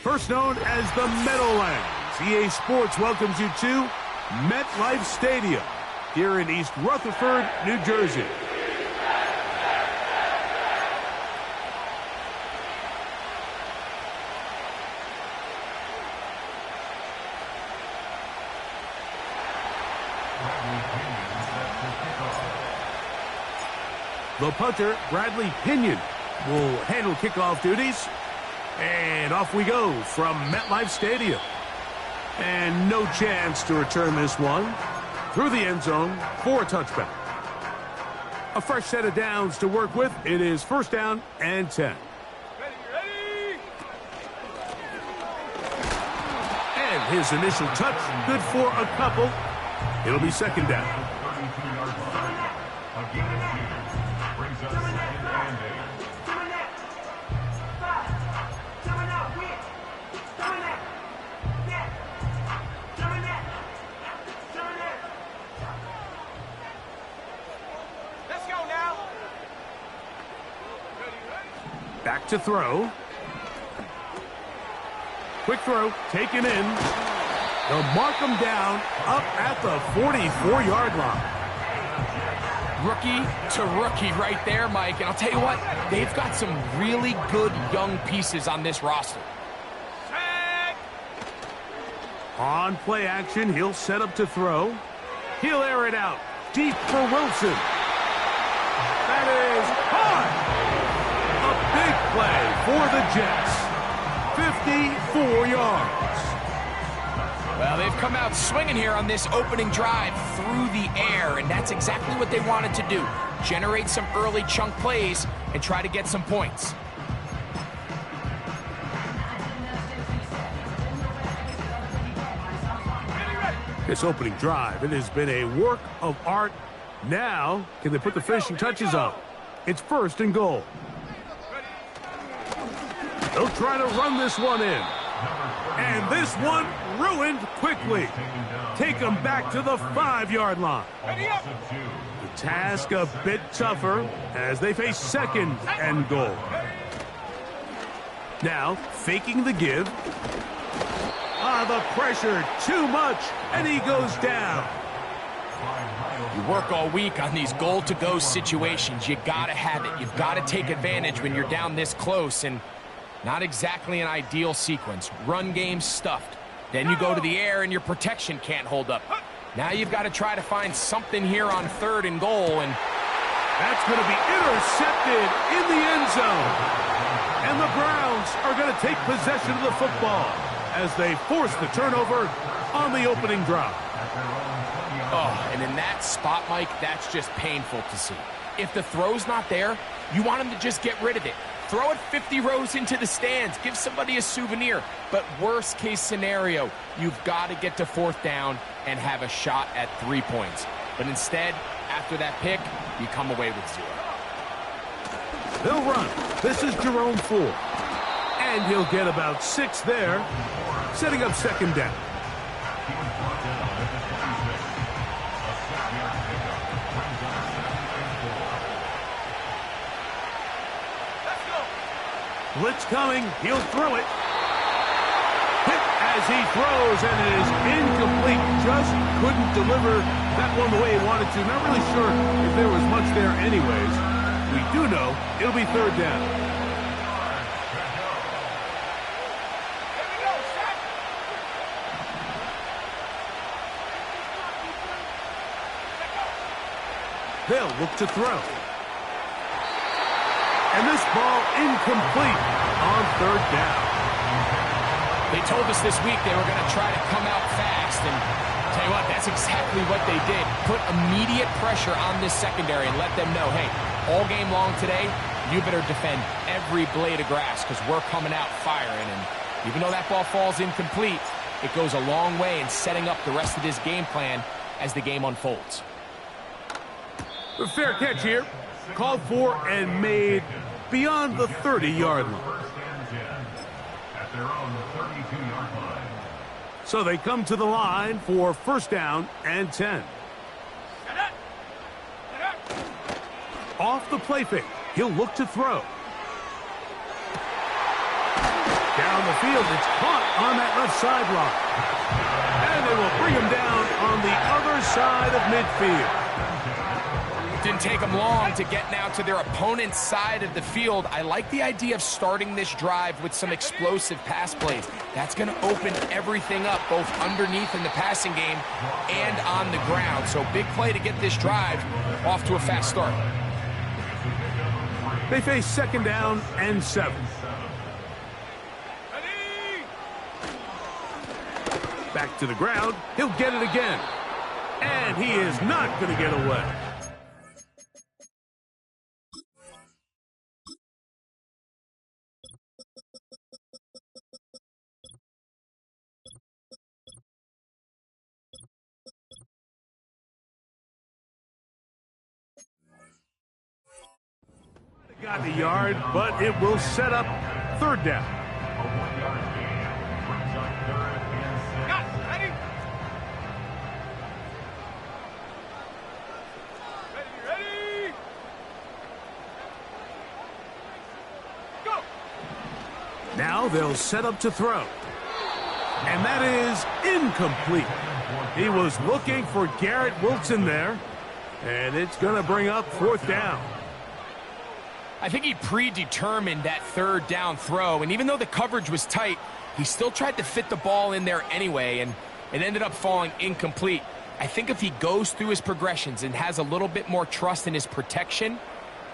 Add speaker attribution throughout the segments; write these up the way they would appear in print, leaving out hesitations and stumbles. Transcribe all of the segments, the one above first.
Speaker 1: First known as the Meadowlands, EA Sports welcomes you to MetLife Stadium here in East Rutherford, New Jersey. The punter, Bradley Pinion, will handle kickoff duties. And off we go from MetLife Stadium. And no chance to return this one through the end zone for a touchback. A fresh set of downs to work with. It is first down and 10. Ready. And his initial touch, good for a couple. It'll be second down. Back to throw. Quick throw, taken in. They'll mark him down up at the 44-yard line.
Speaker 2: Rookie to rookie right there, Mike. And I'll tell you what, they've got some really good young pieces on this roster.
Speaker 1: On play action, he'll set up to throw. He'll air it out deep for Wilson. That is high. A big play for the Jets. 54 yards.
Speaker 2: Well, they've come out swinging here on this opening drive through the air, and that's exactly what they wanted to do. Generate some early chunk plays and try to get some points.
Speaker 1: This opening drive, it has been a work of art. Now, can they put the finishing touches on? It's first and goal. They'll try to run this one in. And this one ruined quickly. Take them back to the 5-yard line. The task a bit tougher as they face second and goal. Now, faking the give. The pressure, too much, and he goes down.
Speaker 2: You work all week on these goal-to-go situations. You got to have it. You've got to take advantage when you're down this close, and not exactly an ideal sequence. Run game stuffed. Then you go to the air, and your protection can't hold up. Now you've got to try to find something here on third and goal, and
Speaker 1: that's going to be intercepted in the end zone. And the Browns are going to take possession of the football as they force the turnover on the opening drive.
Speaker 2: Oh, and in that spot, Mike, that's just painful to see. If the throw's not there, you want him to just get rid of it. Throw it 50 rows into the stands. Give somebody a souvenir. But worst case scenario, you've got to get to fourth down and have a shot at 3 points. But instead, after that pick, you come away with 0.
Speaker 1: They'll run. This is Jerome Ford. And he'll get about 6 there, setting up second down. Blitz coming. He'll throw it. Hit as he throws, and it is incomplete. Just couldn't deliver that one the way he wanted to. Not really sure if there was much there anyways. We do know it'll be third down. They'll look to throw. And this ball incomplete on third down.
Speaker 2: They told us this week they were going to try to come out fast, and tell you what, that's exactly what they did. Put immediate pressure on this secondary and let them know, hey, all game long today, you better defend every blade of grass because we're coming out firing. And even though that ball falls incomplete, it goes a long way in setting up the rest of this game plan as the game unfolds.
Speaker 1: A fair catch here. Called for and made beyond the 30-yard line. So they come to the line for first down and 10. Off the play fake. He'll look to throw. Down the field. It's caught on that left sideline. And they will bring him down on the other side of midfield.
Speaker 2: Didn't take them long to get now to their opponent's side of the field. I like the idea of starting this drive with some explosive pass plays. That's going to open everything up, both underneath in the passing game and on the ground. So big play to get this drive off to a fast start.
Speaker 1: They face 2nd down and 7. Back to the ground. He'll get it again. And he is not going to get away. Got the yard, but it will set up 3rd down.
Speaker 3: Ready? Go!
Speaker 1: Now they'll set up to throw. And that is incomplete. He was looking for Garrett Wilson there, and it's going to bring up 4th down.
Speaker 2: I think he predetermined that 3rd down throw, and even though the coverage was tight, he still tried to fit the ball in there anyway, and it ended up falling incomplete. I think if he goes through his progressions and has a little bit more trust in his protection,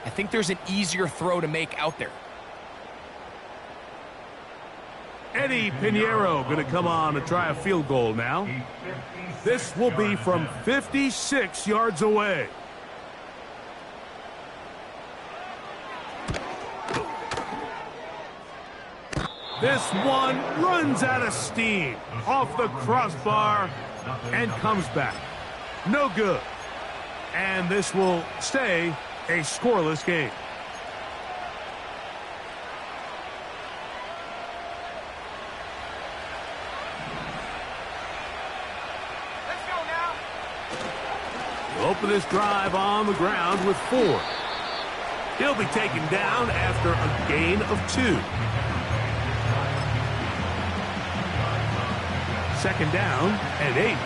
Speaker 2: I think there's an easier throw to make out there.
Speaker 1: Eddie Pinheiro going to come on to try a field goal now. This will be from 56 yards away. This one runs out of steam off the crossbar and comes back. No good. And this will stay a scoreless game.
Speaker 3: Let's go now.
Speaker 1: We'll open this drive on the ground with 4. He'll be taken down after a gain of 2. 2nd down and 8.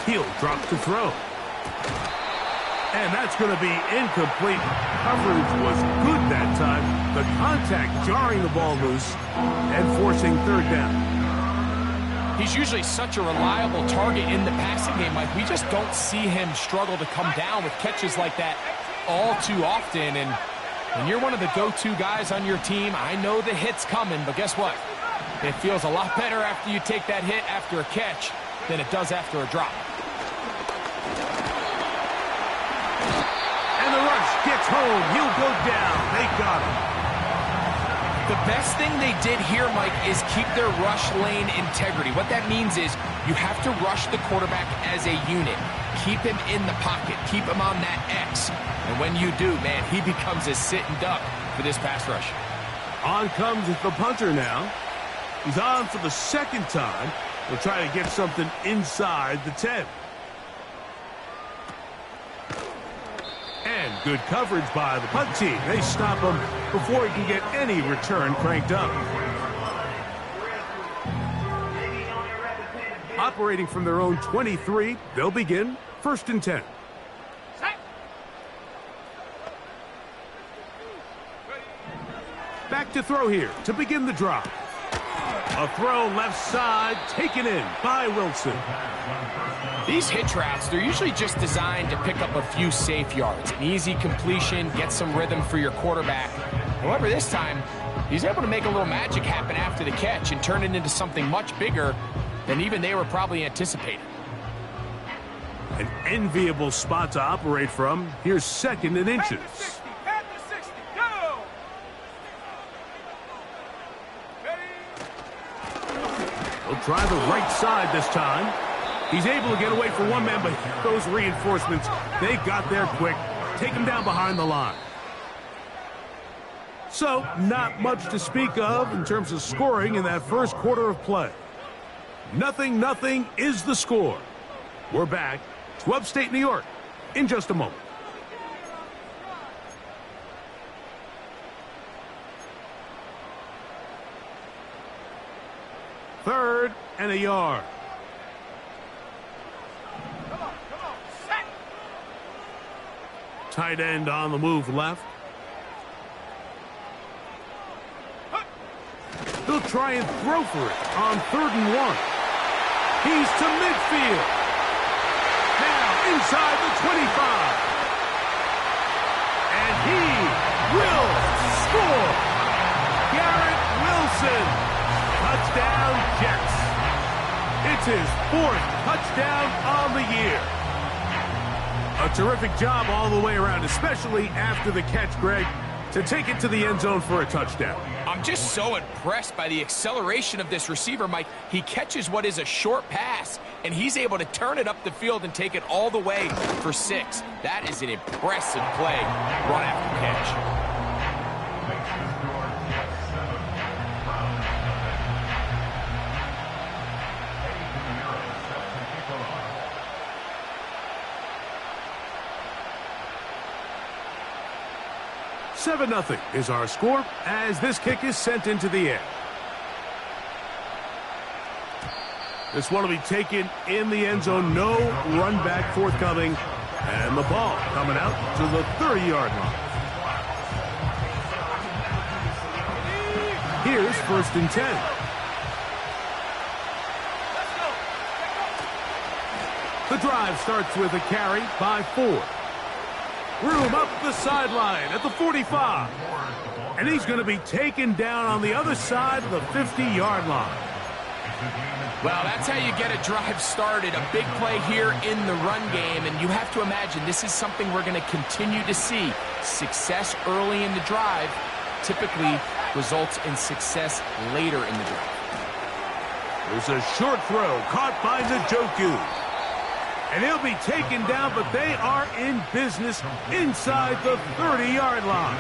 Speaker 1: He'll drop to throw. And that's going to be incomplete. Coverage was good that time. The contact jarring the ball loose and forcing 3rd down.
Speaker 2: He's usually such a reliable target in the passing game, Mike. We just don't see him struggle to come down with catches like that all too often. And when you're one of the go-to guys on your team, I know the hit's coming, but guess what? It feels a lot better after you take that hit after a catch than it does after a drop.
Speaker 1: And the rush gets home. He'll go down. They got him.
Speaker 2: The best thing they did here, Mike, is keep their rush lane integrity. What that means is you have to rush the quarterback as a unit. Keep him in the pocket. Keep him on that X. And when you do, man, he becomes a sitting duck for this pass rush.
Speaker 1: On comes the punter now. He's on for the 2nd time. He'll try to get something inside the 10. And good coverage by the punt team. They stop him before he can get any return cranked up. Operating from their own 23, they'll begin 1st and 10. Back to throw here to begin the drive. A throw left side, taken in by Wilson.
Speaker 2: These hitch routes, they're usually just designed to pick up a few safe yards. An easy completion, get some rhythm for your quarterback. However, this time, he's able to make a little magic happen after the catch and turn it into something much bigger than even they were probably anticipating.
Speaker 1: An enviable spot to operate from. Here's 2nd and inches.
Speaker 3: Head to 60, go!
Speaker 1: He'll try the right side this time. He's able to get away for one man, but those reinforcements, they got there quick. Take him down behind the line. So, not much to speak of in terms of scoring in that first quarter of play. 0-0 is the score. We're back to upstate New York in just a moment. Third and a yard.
Speaker 3: Come on, set.
Speaker 1: Tight end on the move left. He'll try and throw for it on 3rd and 1. He's to midfield. Now inside the 25. And he will score. Garrett Wilson. Touchdown, Jets. It's his 4th touchdown on the year. A terrific job all the way around, especially after the catch, Greg, to take it to the end zone for a touchdown.
Speaker 2: I'm just so impressed by the acceleration of this receiver, Mike. He catches what is a short pass, and he's able to turn it up the field and take it all the way for 6. That is an impressive play, run after catch.
Speaker 1: 7-0 is our score as this kick is sent into the air. This one will be taken in the end zone. No run back forthcoming. And the ball coming out to the 30-yard line. Here's 1st and 10. The drive starts with a carry by 4. Room up the sideline at the 45. And he's going to be taken down on the other side of the 50-yard line.
Speaker 2: Well, that's how you get a drive started. A big play here in the run game. And you have to imagine this is something we're going to continue to see. Success early in the drive typically results in success later in the drive.
Speaker 1: There's a short throw caught by Njoku. And he'll be taken down, but they are in business inside the 30-yard line.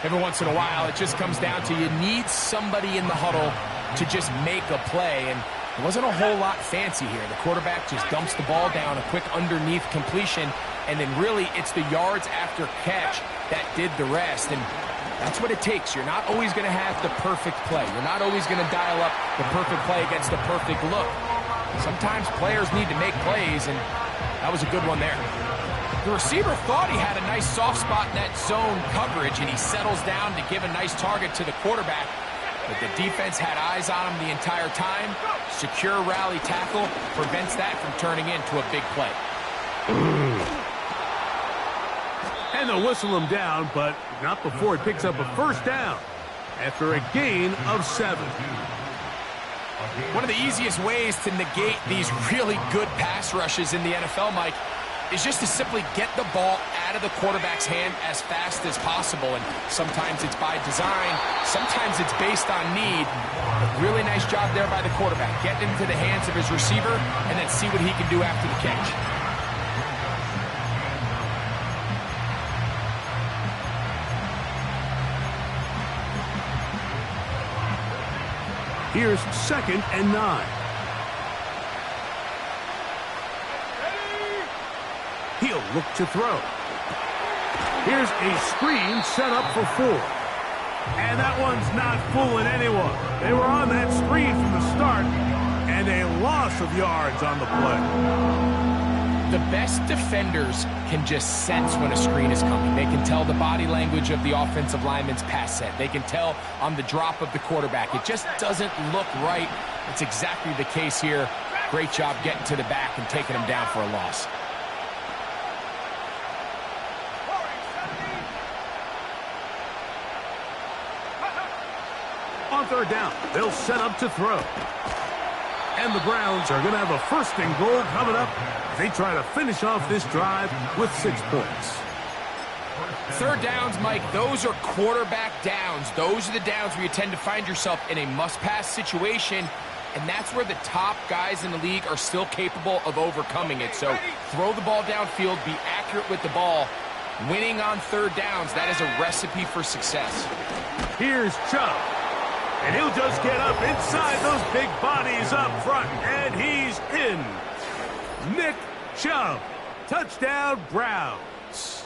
Speaker 2: Every once in a while, it just comes down to you need somebody in the huddle to just make a play. And it wasn't a whole lot fancy here. The quarterback just dumps the ball down, a quick underneath completion, and then really it's the yards after catch that did the rest. And that's what it takes. You're not always going to have the perfect play. You're not always going to dial up the perfect play against the perfect look. Sometimes players need to make plays, and that was a good one there. The receiver thought he had a nice soft spot in that zone coverage, and he settles down to give a nice target to the quarterback. But the defense had eyes on him the entire time. Secure rally tackle prevents that from turning into a big play.
Speaker 1: And they'll whistle him down, but not before he picks up a 1st down after a gain of 7.
Speaker 2: One of the easiest ways to negate these really good pass rushes in the NFL, Mike, is just to simply get the ball out of the quarterback's hand as fast as possible. And sometimes it's by design, sometimes it's based on need. But really nice job there by the quarterback. Get into the hands of his receiver and then see what he can do after the catch.
Speaker 1: Here's 2nd and 9. He'll look to throw. Here's a screen set up for 4. And that one's not fooling anyone. They were on that screen from the start, and a loss of yards on the play.
Speaker 2: The best defenders can just sense when a screen is coming. They can tell the body language of the offensive lineman's pass set. They can tell on the drop of the quarterback. It just doesn't look right. It's exactly the case here. Great job getting to the back and taking him down for a loss.
Speaker 1: On 3rd down, they'll set up to throw. And the Browns are going to have a 1st and goal coming up as they try to finish off this drive with 6 points.
Speaker 2: 3rd downs, Mike, those are quarterback downs. Those are the downs where you tend to find yourself in a must-pass situation, and that's where the top guys in the league are still capable of overcoming it. So throw the ball downfield, be accurate with the ball. Winning on 3rd downs, that is a recipe for success.
Speaker 1: Here's Chubb. And he'll just get up inside those big bodies up front, and he's in. Nick shove. Touchdown, Browns.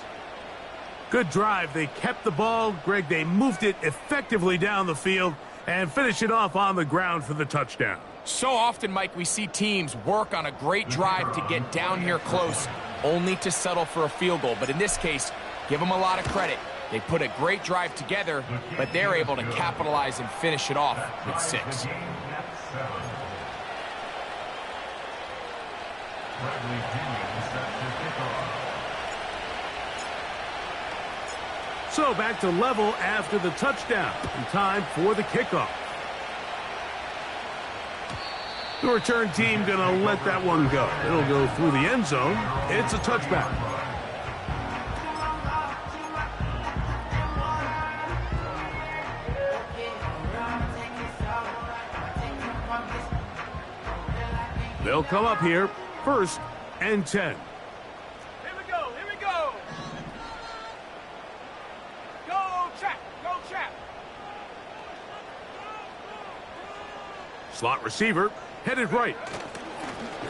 Speaker 1: Good drive. They kept the ball. Greg, they moved it effectively down the field and finished it off on the ground for the touchdown.
Speaker 2: So often, Mike, we see teams work on a great drive to get down here close, only to settle for a field goal. But in this case, give them a lot of credit. They put a great drive together, but they're able to capitalize and finish it off with 6.
Speaker 1: So back to level after the touchdown. In time for the kickoff. The return team going to let that one go. It'll go through the end zone. It's a touchback. They'll come up here, 1st and 10.
Speaker 3: Here we go, here we go. Go, Chap, go, Chap.
Speaker 1: Slot receiver, headed right.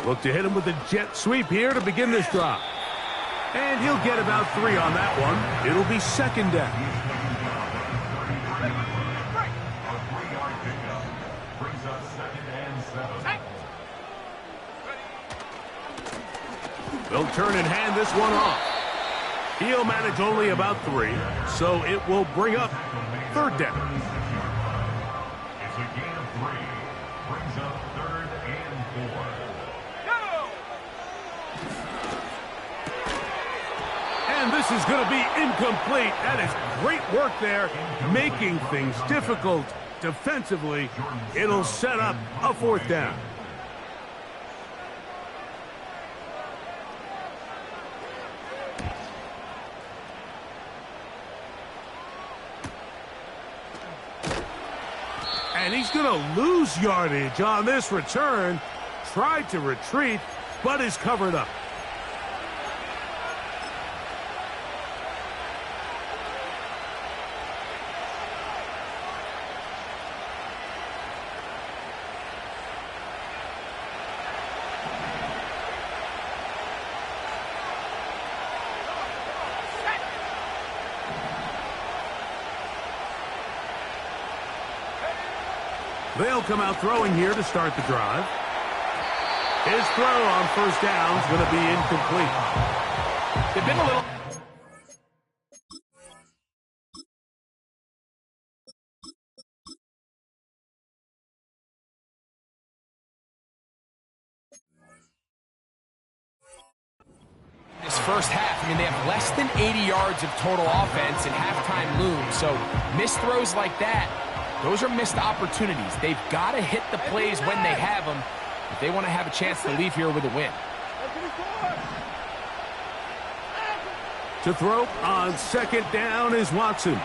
Speaker 1: Look to hit him with a jet sweep here to begin this drive. And he'll get about 3 on that one. It'll be 2nd down. They'll turn and hand this one off. He'll manage only about 3, so it will bring up 3rd down.
Speaker 4: It's a gain of 3. Brings up 3rd and 4.
Speaker 3: Go!
Speaker 1: And this is going to be incomplete. That is great work there, making things difficult defensively. It'll set up a 4th down. And he's going to lose yardage on this return. Tried to retreat, but is covered up. They'll come out throwing here to start the drive. His throw on 1st down is going to be incomplete.
Speaker 2: They've been a little... This first half, I mean, they have less than 80 yards of total offense and halftime looms. So missed throws like that, those are missed opportunities. They've got to hit the plays when they have them if they want to have a chance to leave here with a win.
Speaker 1: To throw on 2nd down is Watson.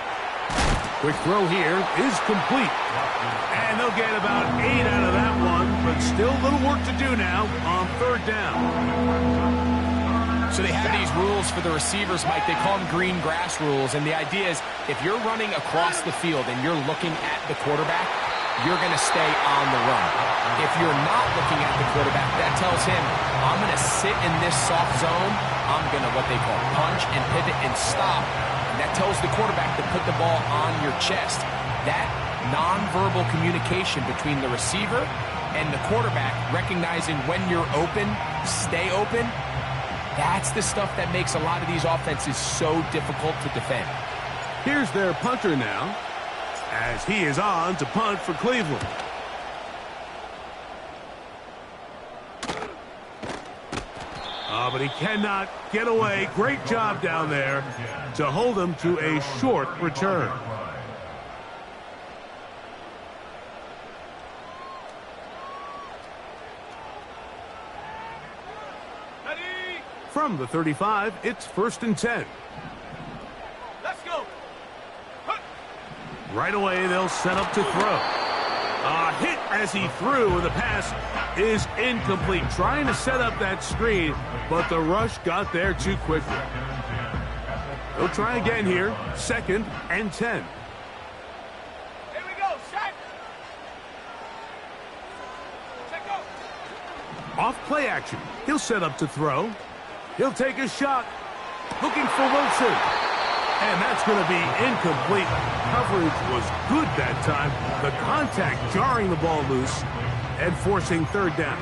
Speaker 1: Quick throw here is complete. And they'll get about 8 out of that one, but still a little work to do now on 3rd down.
Speaker 2: So they have these rules for the receivers, Mike. They call them green grass rules. And the idea is if you're running across the field and you're looking at the quarterback, you're going to stay on the run. If you're not looking at the quarterback, that tells him, I'm going to sit in this soft zone. I'm going to what they call punch and pivot and stop. And that tells the quarterback to put the ball on your chest. That nonverbal communication between the receiver and the quarterback, recognizing when you're open, stay open, that's the stuff that makes a lot of these offenses so difficult to defend.
Speaker 1: Here's their punter now, as he is on to punt for Cleveland. But he cannot get away. Great job down there to hold him to a short return. From the 35, it's 1st and 10.
Speaker 3: Let's go.
Speaker 1: Right away, they'll set up to throw. A hit as he threw, and the pass is incomplete. Trying to set up that screen, but the rush got there too quickly. They'll try again here, 2nd and 10.
Speaker 3: Here we go, set. Set, go.
Speaker 1: Off play action. He'll set up to throw. He'll take a shot. Looking for Wilson. And that's going to be incomplete. Coverage was good that time. The contact jarring the ball loose and forcing third down.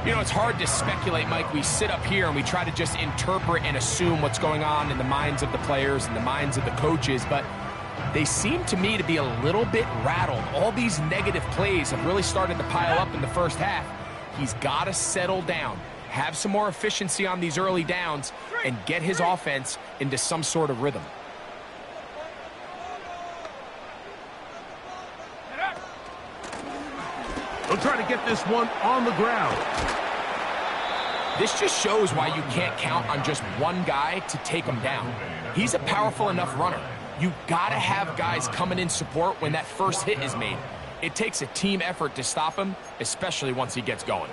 Speaker 2: You know, it's hard to speculate, Mike. We sit up here and we try to just interpret and assume what's going on in the minds of the players and the minds of the coaches, but they seem to me to be a little bit rattled. All these negative plays have really started to pile up in the first half. He's got to settle down, have some more efficiency on these early downs, and get his offense into some sort of rhythm.
Speaker 1: They'll try to get this one on the ground.
Speaker 2: This just shows why you can't count on just one guy to take him down. He's a powerful enough runner. You got to have guys coming in support when that first hit is made. It takes a team effort to stop him, especially once he gets going.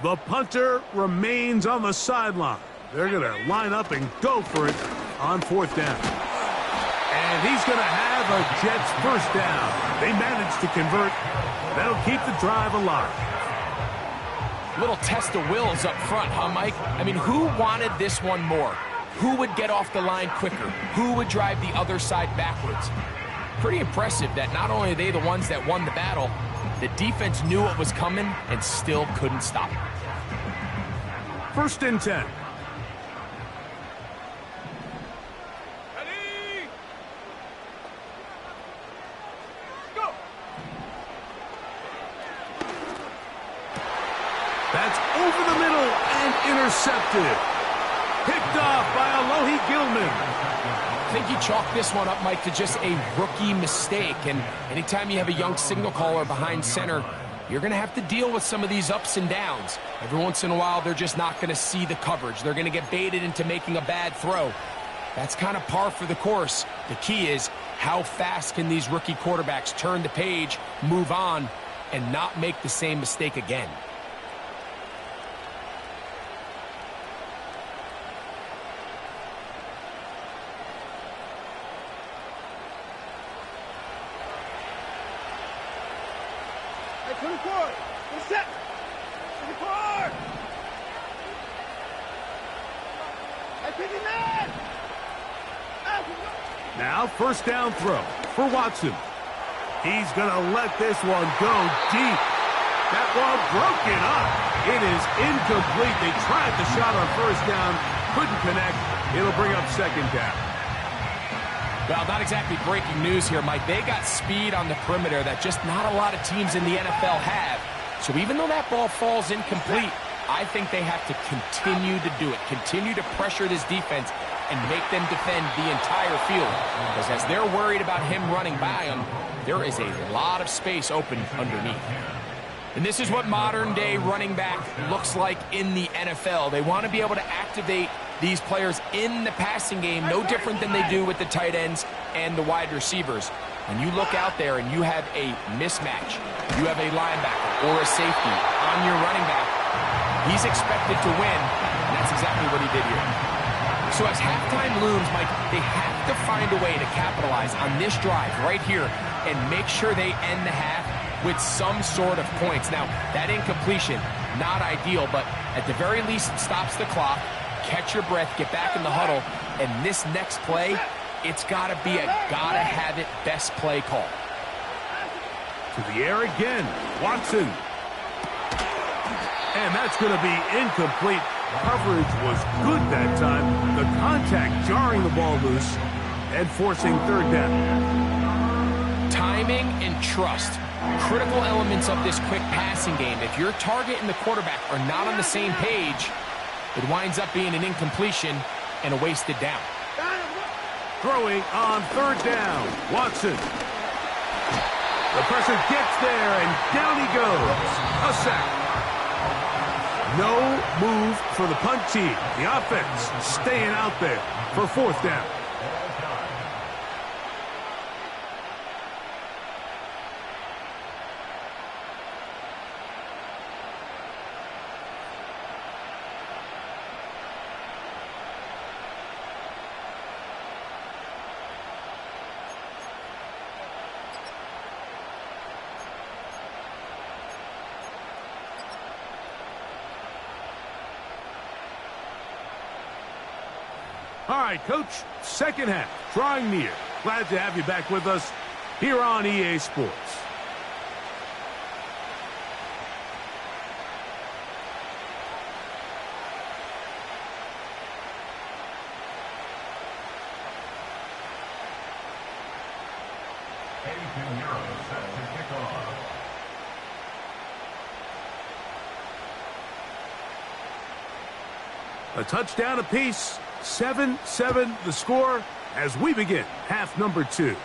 Speaker 1: The punter remains on the sideline. They're going to line up and go for it on fourth down. And he's going to have a Jets first down. They managed to convert. That'll keep the drive alive.
Speaker 2: Little test of wills up front, huh, Mike? I mean, who wanted this one more? Who would get off the line quicker? Who would drive the other side backwards? Pretty impressive that not only are they the ones that won the battle, the defense knew what was coming and still couldn't stop it.
Speaker 1: First and 10.
Speaker 3: Ready? Go!
Speaker 1: That's over the middle and intercepted. Picked off by Alohi Gilman.
Speaker 2: I think you chalk this one up, Mike, to just a rookie mistake. And anytime you have a young signal caller behind center, you're going to have to deal with some of these ups and downs. Every once in a while, they're just not going to see the coverage. They're going to get baited into making a bad throw. That's kind of par for the course. The key is, how fast can these rookie quarterbacks turn the page, move on, and not make the same mistake again?
Speaker 3: To the court. To the set. To the court. I pick it man.
Speaker 1: Now first down throw for Watson. He's going to let this one go deep. That ball broken up. It is incomplete. They tried the shot on first down. Couldn't connect. It'll bring up second down.
Speaker 2: Well, not exactly breaking news here, Mike. They got speed on the perimeter that just not a lot of teams in the NFL have. So even though that ball falls incomplete, I think they have to continue to do it, continue to pressure this defense and make them defend the entire field. Because as they're worried about him running by them, there is a lot of space open underneath. And this is what modern-day running back looks like in the NFL. They want to be able to activate these players in the passing game, no different than they do with the tight ends and the wide receivers. When you look out there and you have a mismatch, you have a linebacker or a safety on your running back, he's expected to win, and that's exactly what he did here. So as halftime looms, Mike, they have to find a way to capitalize on this drive right here and make sure they end the half with some sort of points. Now, that incompletion, not ideal, but at the very least it stops the clock. Catch your breath, get back in the huddle, and this next play, it's got to be a gotta-have-it best play call.
Speaker 1: To the air again, Watson. And that's going to be incomplete. Coverage was good that time. The contact jarring the ball loose and forcing third down.
Speaker 2: Timing and trust, critical elements of this quick passing game. If your target and the quarterback are not on the same page, it winds up being an incompletion and a wasted down.
Speaker 1: Throwing on third down, Watson. The pressure gets there, and down he goes. A sack. No move for the punt team. The offense staying out there for fourth down. All right, Coach, second half, drawing near. Glad to have you back with us here on EA Sports. A touchdown apiece, 7-7 the score as we begin half number 2.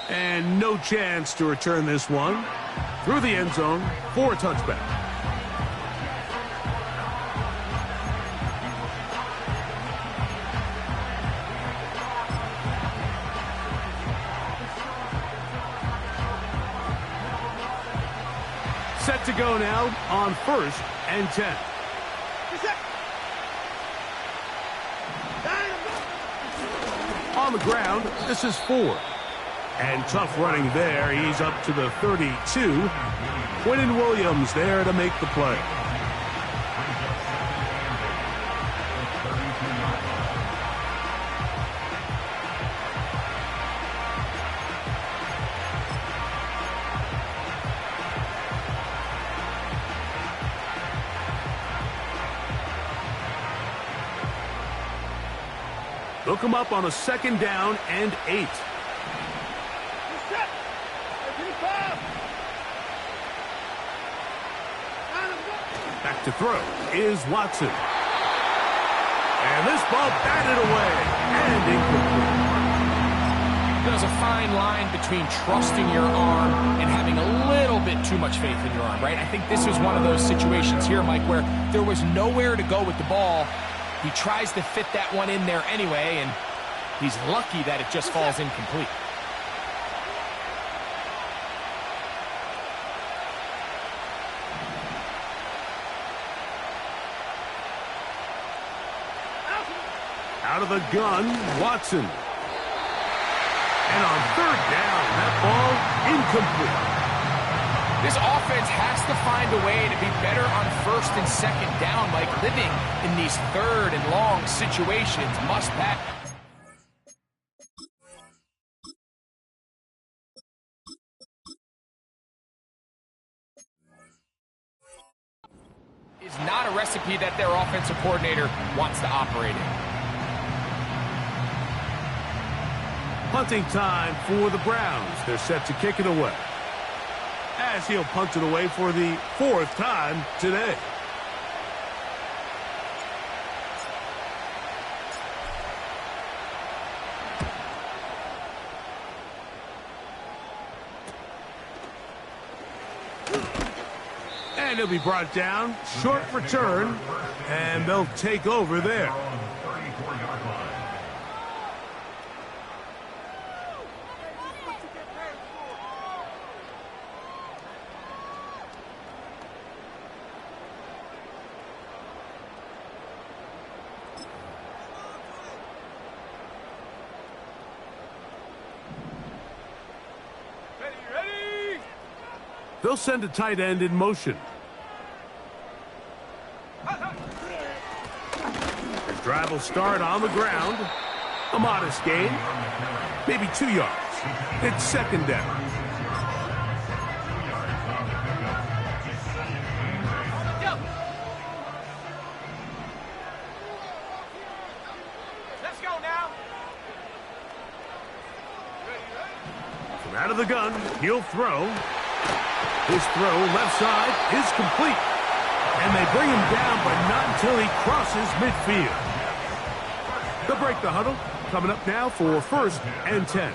Speaker 1: And no chance to return this one through the end zone for a touchback. Set to go now on 1st and 10. On the ground, this is 4. And tough running there. He's up to the 32. Quinnen Williams there to make the play. Look him up on a 2nd down and 8. Back to throw is Watson. And this ball batted away and incomplete.
Speaker 2: There's a fine line between trusting your arm and having a little bit too much faith in your arm, right? I think this was one of those situations here, Mike, where there was nowhere to go with the ball. He tries to fit that one in there anyway, and he's lucky that it just falls incomplete.
Speaker 1: Out of the gun, Watson. And on 3rd down, that ball incomplete.
Speaker 2: This offense has to find a way to be better on 1st and 2nd down, like living in these 3rd and long situations. Must pass. Is not a recipe that their offensive coordinator wants to operate in.
Speaker 1: Punting time for the Browns. They're set to kick it away, as he'll punt it away for the 4th time today. And he'll be brought down, short return, and they'll take over there. They'll send a tight end in motion. The drive will start on the ground. A modest gain, maybe 2 yards. It's 2nd down.
Speaker 2: Let's go now.
Speaker 1: From out of the gun, he'll throw. His throw left side is complete. And they bring him down, but not until he crosses midfield. They'll break the huddle. Coming up now for 1st and 10.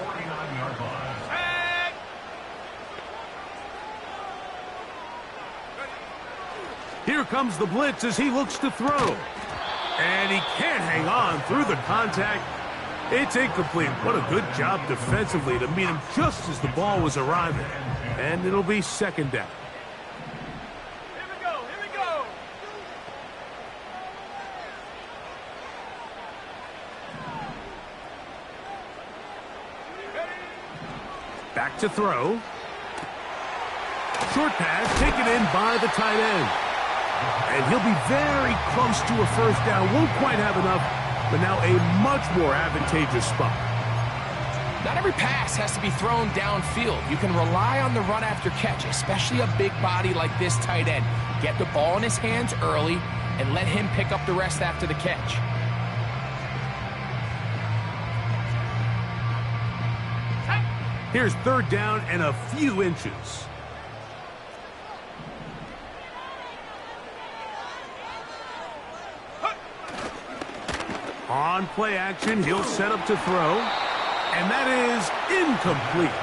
Speaker 1: Here comes the blitz as he looks to throw. And he can't hang on through the contact. It's incomplete. What a good job defensively to meet him just as the ball was arriving. And it'll be 2nd down.
Speaker 3: Here we go.
Speaker 1: Back to throw. Short pass taken in by the tight end. And he'll be very close to a 1st down. Won't quite have enough but now a much more advantageous spot.
Speaker 2: Not every pass has to be thrown downfield. You can rely on the run after catch, especially a big body like this tight end. Get the ball in his hands early and let him pick up the rest after the catch.
Speaker 1: Here's third down and a few inches. On play action, he'll set up to throw. And that is incomplete.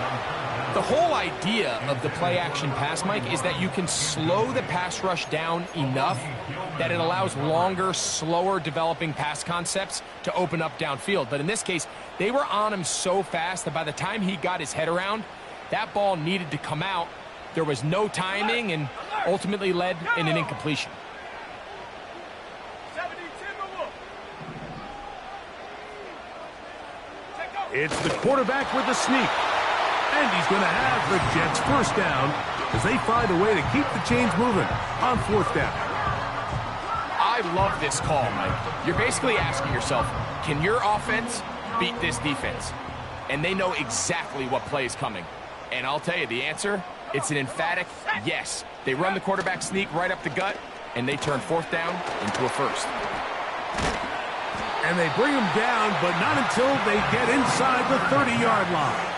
Speaker 2: The whole idea of the play-action pass, Mike, is that you can slow the pass rush down enough that it allows longer, slower developing pass concepts to open up downfield. But in this case, they were on him so fast that by the time he got his head around, that ball needed to come out. There was no timing and ultimately led in an incompletion.
Speaker 1: It's the quarterback with the sneak. And he's going to have the Jets first down as they find a way to keep the chains moving on fourth down.
Speaker 2: I love this call, Mike. You're basically asking yourself, can your offense beat this defense? And they know exactly what play is coming. And I'll tell you the answer, it's an emphatic yes. They run the quarterback sneak right up the gut, and they turn fourth down into a first.
Speaker 1: And they bring him down, but not until they get inside the 30-yard line.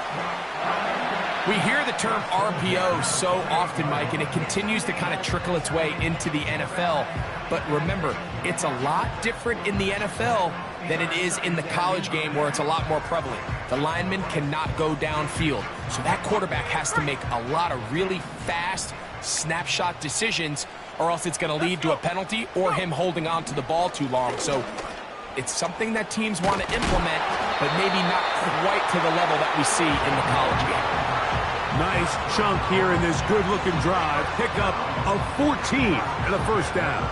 Speaker 2: We hear the term RPO so often, Mike, and it continues to kind of trickle its way into the NFL. But remember, it's a lot different in the NFL than it is in the college game where it's a lot more prevalent. The lineman cannot go downfield, so that quarterback has to make a lot of really fast snapshot decisions, or else it's going to lead to a penalty or him holding on to the ball too long. So it's something that teams want to implement, but maybe not quite to the level that we see in the college game.
Speaker 1: Nice chunk here in this good-looking drive. Pick up of 14 and a first down.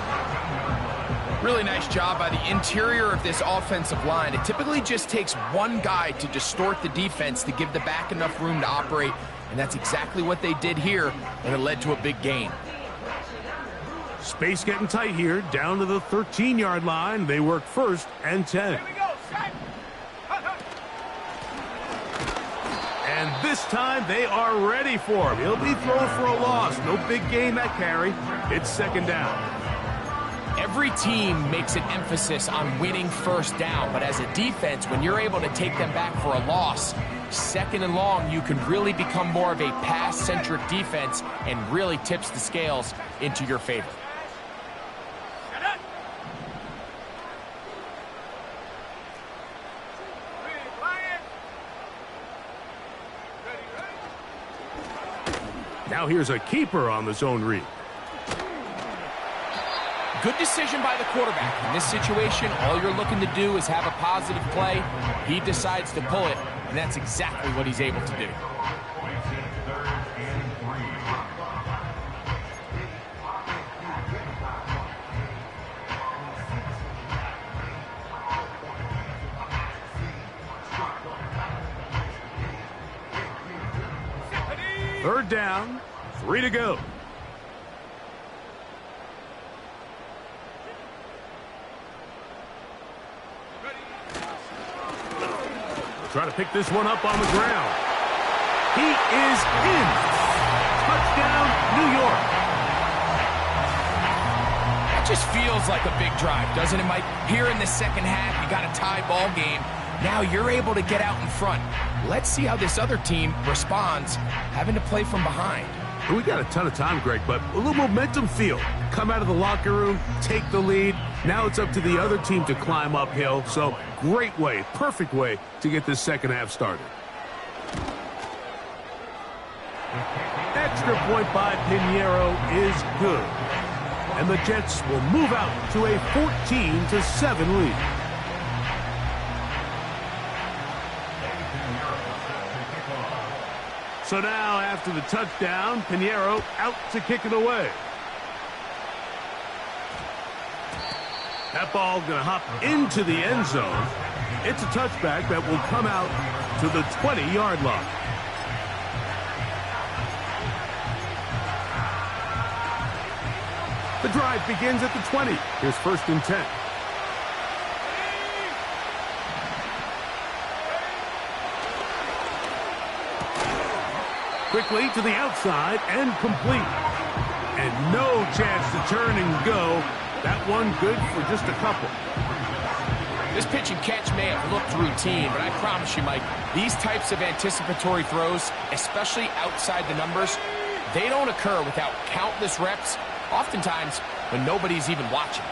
Speaker 2: Really nice job by the interior of this offensive line. It typically just takes one guy to distort the defense to give the back enough room to operate, and that's exactly what they did here, and it led to a big gain.
Speaker 1: Space getting tight here, down to the 13-yard line. They work first and 10. And this time they are ready for him. He'll be thrown for a loss. No big gain that carry. It's second down.
Speaker 2: Every team makes an emphasis on winning first down, but as a defense, when you're able to take them back for a loss, second and long, you can really become more of a pass-centric defense and really tips the scales into your favor.
Speaker 1: Now here's a keeper on the zone read.
Speaker 2: Good decision by the quarterback. In this situation, all you're looking to do is have a positive play. He decides to pull it, and that's exactly what he's able to do.
Speaker 1: Third down, 3 to go. Try to pick this one up on the ground. He is in. Touchdown, New York.
Speaker 2: That just feels like a big drive, doesn't it, Mike? Here in the second half, you got a tie ball game. Now you're able to get out in front. Let's see how this other team responds, having to play from behind.
Speaker 1: We got a ton of time, Greg, but a little momentum feel. Come out of the locker room, take the lead. Now it's up to the other team to climb uphill. So great way, perfect way to get this second half started. Extra point by Pinheiro is good. And the Jets will move out to a 14-7 lead. So now, after the touchdown, Pinheiro out to kick it away. That ball going to hop into the end zone. It's a touchback that will come out to the 20-yard line. The drive begins at the 20. Here's first and 10. Quickly to the outside and complete. And no chance to turn and go. That one good for just a couple.
Speaker 2: This pitch and catch may have looked routine, but I promise you, Mike, these types of anticipatory throws, especially outside the numbers, they don't occur without countless reps, oftentimes when nobody's even watching.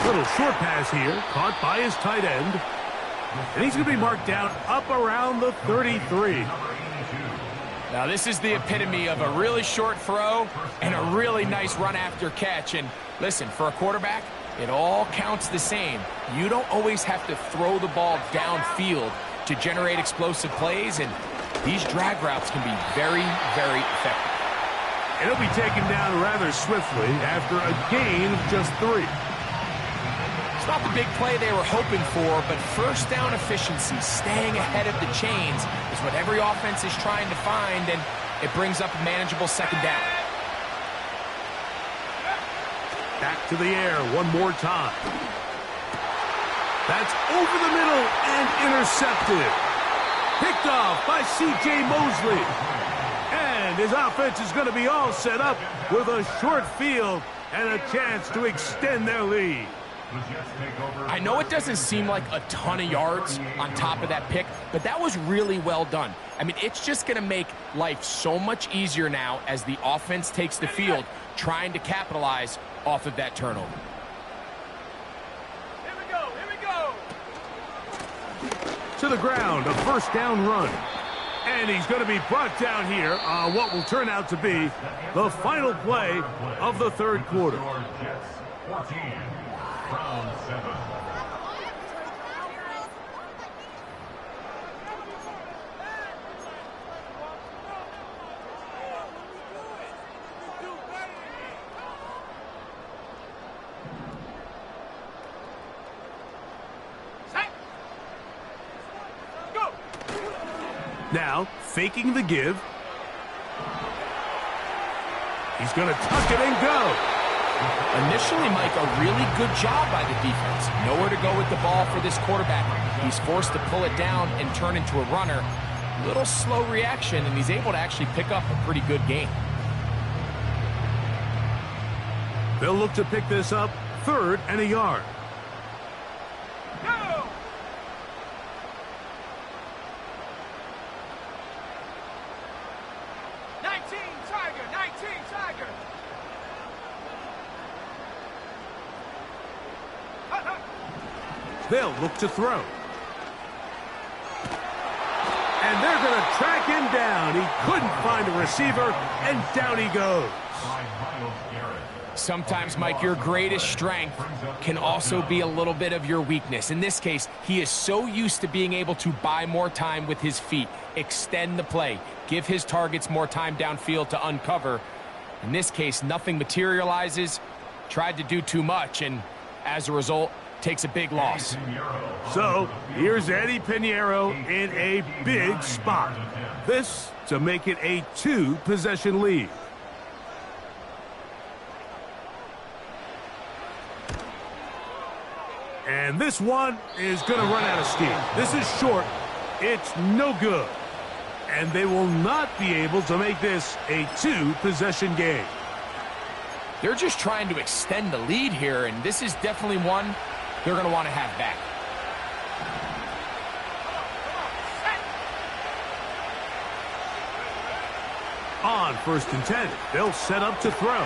Speaker 1: Little short pass here, caught by his tight end. And he's going to be marked down up around the 33.
Speaker 2: Now, this is the epitome of a really short throw and a really nice run after catch. And listen, for a quarterback, it all counts the same. You don't always have to throw the ball downfield to generate explosive plays, and these drag routes can be very, very effective.
Speaker 1: And he'll be taken down rather swiftly after a gain of just 3.
Speaker 2: It's not the big play they were hoping for, but first down efficiency, staying ahead of the chains, is what every offense is trying to find, and it brings up a manageable second down.
Speaker 1: Back to the air one more time. That's over the middle and intercepted. Picked off by C.J. Mosley. And his offense is going to be all set up with a short field and a chance to extend their lead.
Speaker 2: I know it doesn't seem like a ton of yards on top of that pick, but that was really well done. I mean, it's just going to make life so much easier now as the offense takes the field, trying to capitalize off of that turnover.
Speaker 3: Here we go, here we go.
Speaker 1: To the ground, a first down run. And he's going to be brought down here on what will turn out to be the final play of the third quarter.
Speaker 4: 14, round 7.
Speaker 1: Now, faking the give. He's going to tuck it and go.
Speaker 2: Initially, Mike, a really good job by the defense. Nowhere to go with the ball for this quarterback. He's forced to pull it down and turn into a runner. Little slow reaction, and he's able to actually pick up a pretty good gain.
Speaker 1: They'll look to pick this up 3rd and a yard.
Speaker 3: Go!
Speaker 1: They'll look to throw. And they're going to track him down. He couldn't find a receiver, and down he goes.
Speaker 2: Sometimes, Mike, your greatest strength can also be a little bit of your weakness. In this case, he is so used to being able to buy more time with his feet, extend the play, give his targets more time downfield to uncover. In this case, nothing materializes, tried to do too much, and as a result, takes a big loss.
Speaker 1: So, here's Eddie Pinheiro in a big spot. This to make it a 2-possession lead. And this one is going to run out of steam. This is short. It's no good. And they will not be able to make this a 2-possession game.
Speaker 2: They're just trying to extend the lead here, and this is definitely one they're going to want to have back.
Speaker 1: On 1st and 10, they'll set up to throw.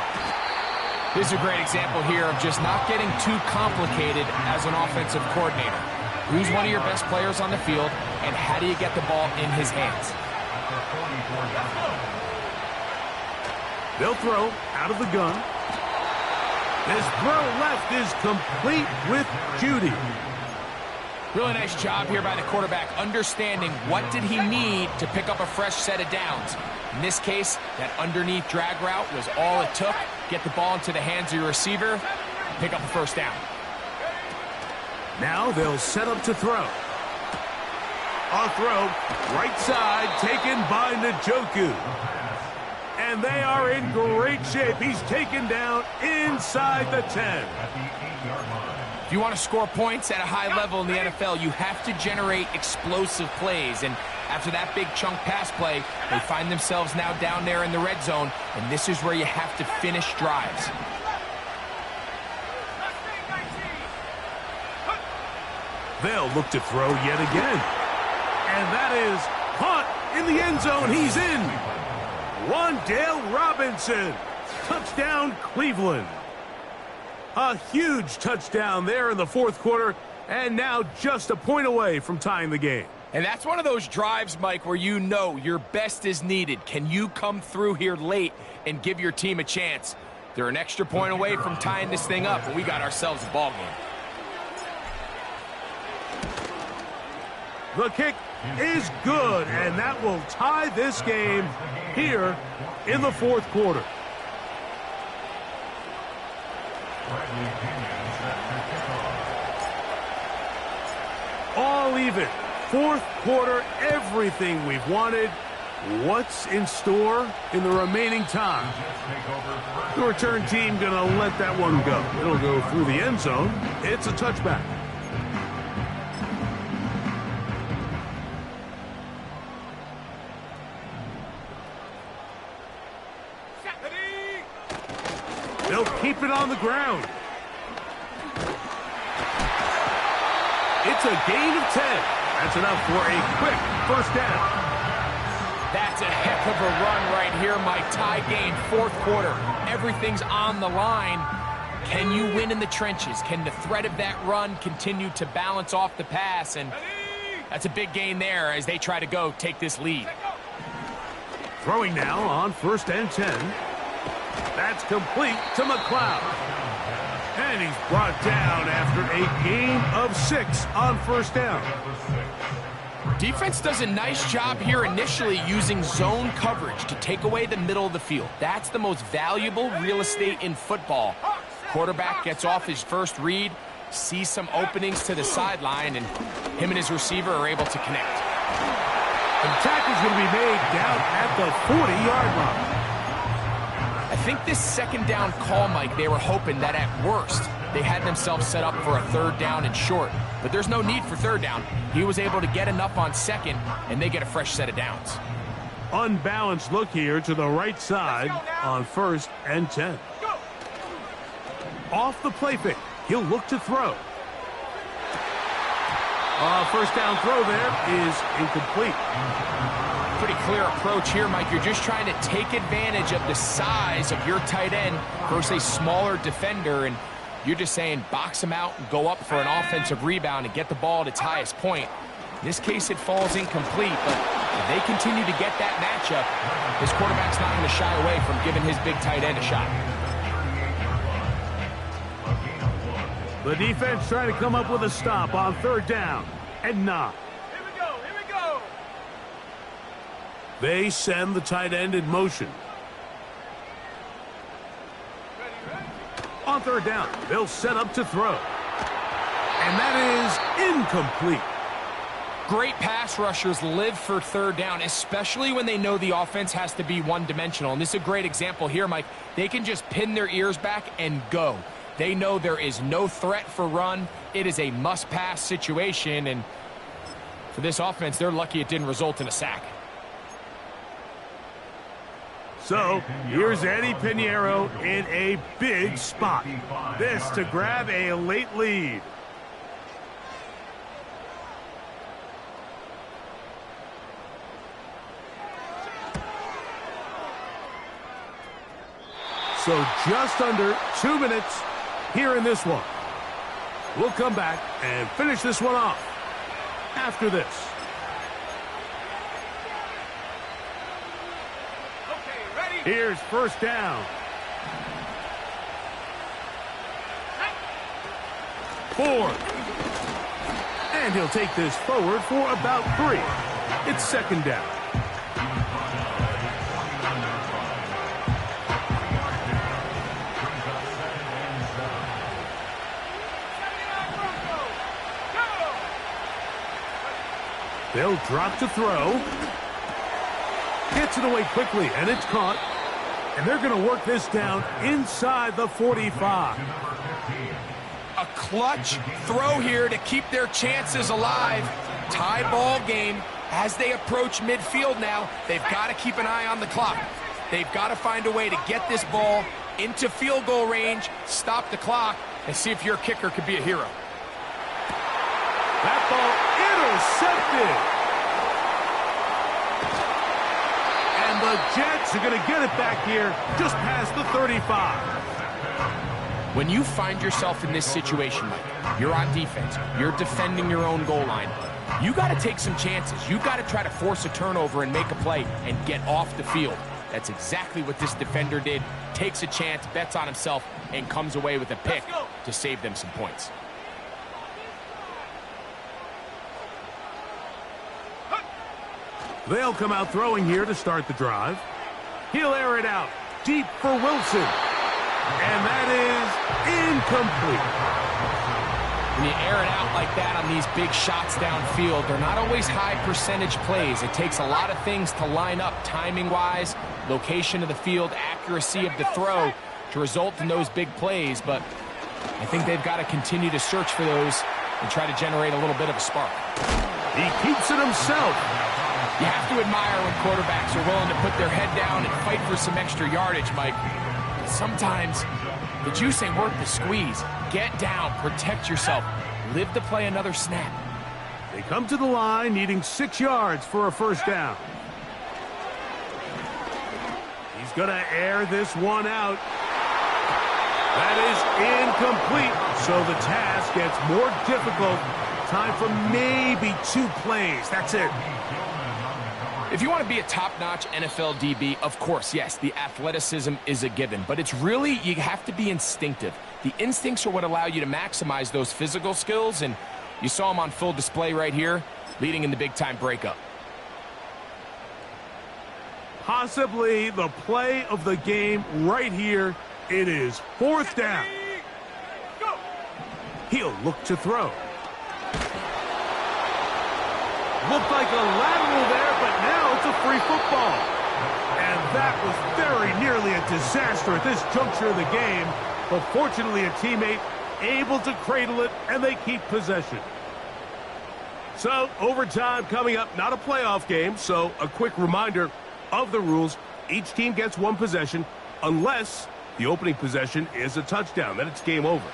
Speaker 2: This is a great example here of just not getting too complicated as an offensive coordinator. Who's one of your best players on the field, and how do you get the ball in his hands?
Speaker 1: They'll throw out of the gun. His throw left is complete with Judy.
Speaker 2: Really nice job here by the quarterback, understanding what did he need to pick up a fresh set of downs. In this case, that underneath drag route was all it took. Get the ball into the hands of your receiver, pick up a first down.
Speaker 1: Now they'll set up to throw. A throw, right side, taken by Njoku. And they are in great shape. He's taken down inside the 10.
Speaker 2: If you want to score points at a high level in the NFL, you have to generate explosive plays. And after that big chunk pass play, they find themselves now down there in the red zone, and this is where you have to finish drives.
Speaker 1: They'll look to throw yet again. And that is caught in the end zone. He's in. Wan'Dale Robinson. Touchdown, Cleveland. A huge touchdown there in the fourth quarter, and now just a point away from tying the game.
Speaker 2: And that's one of those drives, Mike, where you know your best is needed. Can you come through here late and give your team a chance? They're an extra point away from tying this thing up, and we got ourselves a ball game.
Speaker 1: The kick is good, and that will tie this game here in the fourth quarter. All even. Fourth quarter, everything we've wanted. What's in store in the remaining time? The return team going to let that one go. It'll go through the end zone. It's a touchback. They'll keep it on the ground. It's a gain of 10. That's enough for a quick first down.
Speaker 2: That's a heck of a run right here, Mike. Tie game, fourth quarter. Everything's on the line. Can you win in the trenches? Can the threat of that run continue to balance off the pass? And that's a big gain there as they try to go take this lead.
Speaker 1: Throwing now on first and 10. That's complete to McLeod. And he's brought down after a gain of 6 on first down.
Speaker 2: Defense does a nice job here initially using zone coverage to take away the middle of the field. That's the most valuable real estate in football. Quarterback gets off his first read, sees some openings to the sideline, and him and his receiver are able to connect.
Speaker 1: The tackle's going to be made down at the 40-yard line.
Speaker 2: I think this second down call, Mike, they were hoping that at worst they had themselves set up for a third down and short. But there's no need for third down. He was able to get enough on second, and they get a fresh set of downs.
Speaker 1: Unbalanced look here to the right side on first and 10. Off the play fake. He'll look to throw. First down throw there is incomplete.
Speaker 2: Pretty clear approach here, Mike. You're just trying to take advantage of the size of your tight end versus a smaller defender, and you're just saying box him out and go up for an offensive rebound and get the ball at its highest point. In this case, it falls incomplete, but if they continue to get that matchup, his quarterback's not going to shy away from giving his big tight end a shot.
Speaker 1: The defense trying to come up with a stop on third down, and not.
Speaker 3: Here we go, here we go.
Speaker 1: They send the tight end in motion. On third down, they'll set up to throw. And that is incomplete.
Speaker 2: Great pass rushers live for third down, especially when they know the offense has to be one-dimensional. And this is a great example here, Mike. They can just pin their ears back and go. They know there is no threat for run. It is a must-pass situation. And for this offense, they're lucky it didn't result in a sack.
Speaker 1: So, here's Eddie Pinheiro in a big spot. This to grab a late lead. So, just under 2 minutes here in this one. We'll come back and finish this one off after this. Here's first down. 4. And he'll take this forward for about 3. It's second down. They'll drop to throw. Gets it away quickly, and it's caught. And they're going to work this down inside the 45.
Speaker 2: A clutch throw here to keep their chances alive. Tie ball game. As they approach midfield now, they've got to keep an eye on the clock. They've got to find a way to get this ball into field goal range, stop the clock, and see if your kicker could be a hero.
Speaker 1: That ball intercepted. And the Jets are going to get it back here just past the 35.
Speaker 2: When you find yourself in this situation, Mike, you're on defense, you're defending your own goal line, you got to take some chances. You got to try to force a turnover and make a play and get off the field. That's exactly what this defender did. Takes a chance, bets on himself, and comes away with a pick to save them some points.
Speaker 1: They'll come out throwing here to start the drive. He'll air it out deep for Wilson. And that is incomplete.
Speaker 2: When you air it out like that on these big shots downfield, they're not always high percentage plays. It takes a lot of things to line up timing-wise, location of the field, accuracy of the throw to result in those big plays. But I think they've got to continue to search for those and try to generate a little bit of a spark.
Speaker 1: He keeps it himself.
Speaker 2: You have to admire when quarterbacks are willing to put their head down and fight for some extra yardage, Mike. But sometimes the juice ain't worth the squeeze. Get down, protect yourself, live to play another snap.
Speaker 1: They come to the line needing 6 yards for a first down. He's going to air this one out. That is incomplete, so the task gets more difficult. Time for maybe 2 plays. That's it.
Speaker 2: If you want to be a top-notch NFL DB, of course, yes, the athleticism is a given. But it's really, you have to be instinctive. The instincts are what allow you to maximize those physical skills, and you saw them on full display right here, leading in the big-time breakup.
Speaker 1: Possibly the play of the game right here. It is 4th down. He'll look to throw. Looked like a lateral there, but now it's a free football. And that was very nearly a disaster at this juncture of the game. But fortunately, a teammate able to cradle it, and they keep possession. So, overtime coming up. Not a playoff game, so a quick reminder of the rules. Each team gets 1 possession unless the opening possession is a touchdown. Then it's game over.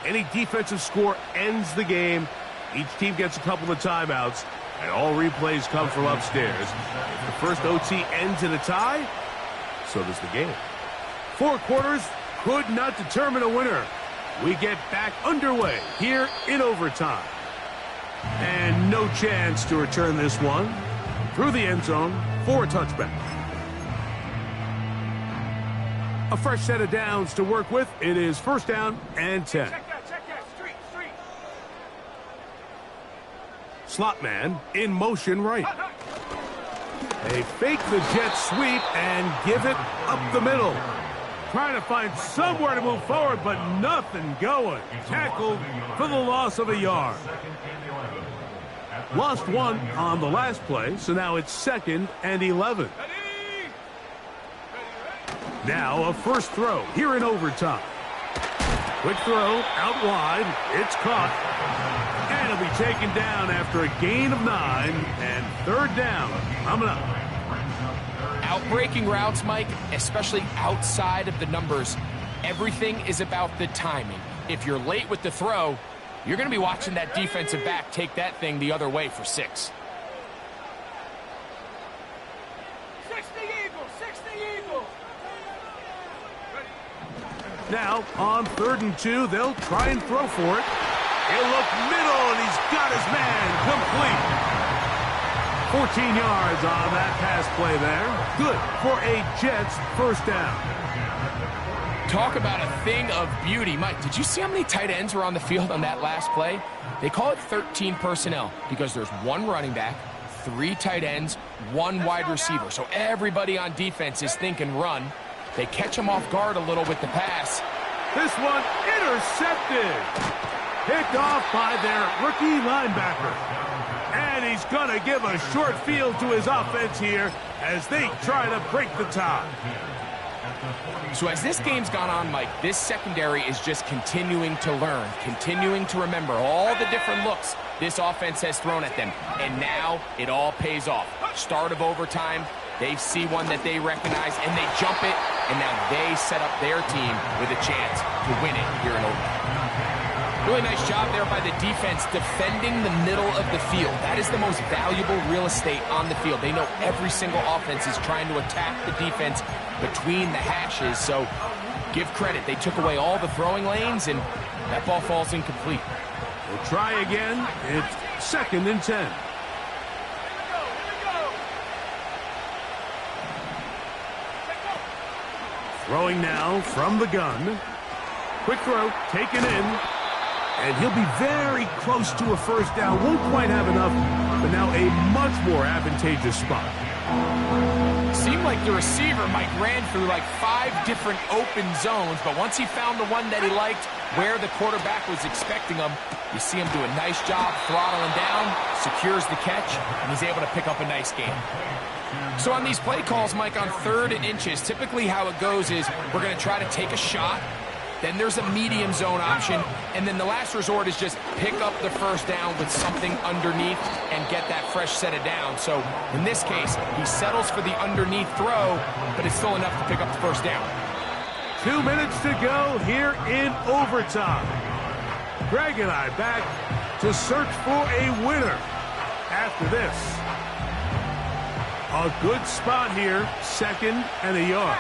Speaker 1: Any defensive score ends the game. Each team gets a couple of timeouts. And all replays come from upstairs. If the first OT ends in a tie, so does the game. 4 quarters could not determine a winner. We get back underway here in overtime. And no chance to return this one through the end zone for a touchback. A fresh set of downs to work with. It is 1st down and 10.
Speaker 3: Check that. Street.
Speaker 1: Slot man in motion right. They fake the jet sweep and give it up the middle. Trying to find somewhere to move forward, but nothing going. Tackled for the loss of a yard. Lost 1 on the last play, so now it's 2nd and 11. Now a first throw here in overtime. Quick throw out wide. It's caught. And it'll be taken down after a gain of 9 and 3rd down. Coming up.
Speaker 2: Outbreaking routes, Mike, especially outside of the numbers, everything is about the timing. If you're late with the throw, you're going to be watching that defensive back take that thing the other way for 6.
Speaker 3: 60 Eagles.
Speaker 1: Now on 3rd and 2, they'll try and throw for it. He'll look middle, and he's got his man complete. 14 yards on that pass play there. Good for a Jets first down.
Speaker 2: Talk about a thing of beauty. Mike, did you see how many tight ends were on the field on that last play? They call it 13 personnel because there's 1 running back, 3 tight ends, 1 wide receiver. So everybody on defense is thinking run. They catch him off guard a little with the pass.
Speaker 1: This one intercepted. Picked off by their rookie linebacker. And he's going to give a short field to his offense here as they try to break the tie.
Speaker 2: So as this game's gone on, Mike, this secondary is just continuing to learn, continuing to remember all the different looks this offense has thrown at them. And now it all pays off. Start of overtime, they see one that they recognize, and they jump it, and now they set up their team with a chance to win it here in overtime. Really nice job there by the defense defending the middle of the field. That is the most valuable real estate on the field. They know every single offense is trying to attack the defense between the hashes, so give credit. They took away all the throwing lanes, and that ball falls incomplete.
Speaker 1: We'll try again. It's 2nd and 10. Throwing now from the gun. Quick throw, taken in. And he'll be very close to a first down. Won't quite have enough, but now a much more advantageous spot.
Speaker 2: Seemed like the receiver, Mike, ran through like 5 different open zones, but once he found the one that he liked, where the quarterback was expecting him, you see him do a nice job throttling down, secures the catch, and he's able to pick up a nice game. So on these play calls, Mike, on 3rd and inches, typically how it goes is we're going to try to take a shot. Then there's a medium zone option, and then the last resort is just pick up the first down with something underneath and get that fresh set of downs. So in this case, he settles for the underneath throw, but it's still enough to pick up the first down.
Speaker 1: 2 minutes to go here in overtime. Greg and I back to search for a winner after this. A good spot here, 2nd and a yard.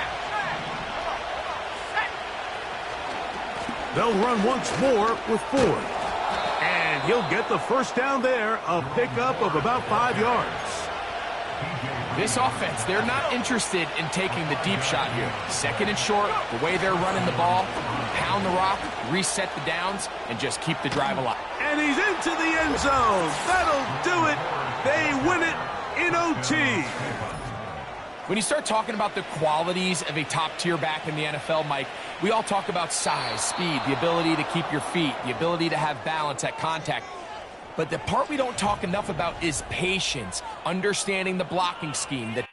Speaker 1: They'll run once more with Ford. And he'll get the first down there, a pickup of about 5 yards.
Speaker 2: This offense, they're not interested in taking the deep shot here. 2nd and short, the way they're running the ball, pound the rock, reset the downs, and just keep the drive alive.
Speaker 1: And he's into the end zone. That'll do it. They win it in OT.
Speaker 2: When you start talking about the qualities of a top-tier back in the NFL, Mike, we all talk about size, speed, the ability to keep your feet, the ability to have balance at contact. But the part we don't talk enough about is patience, understanding the blocking scheme, the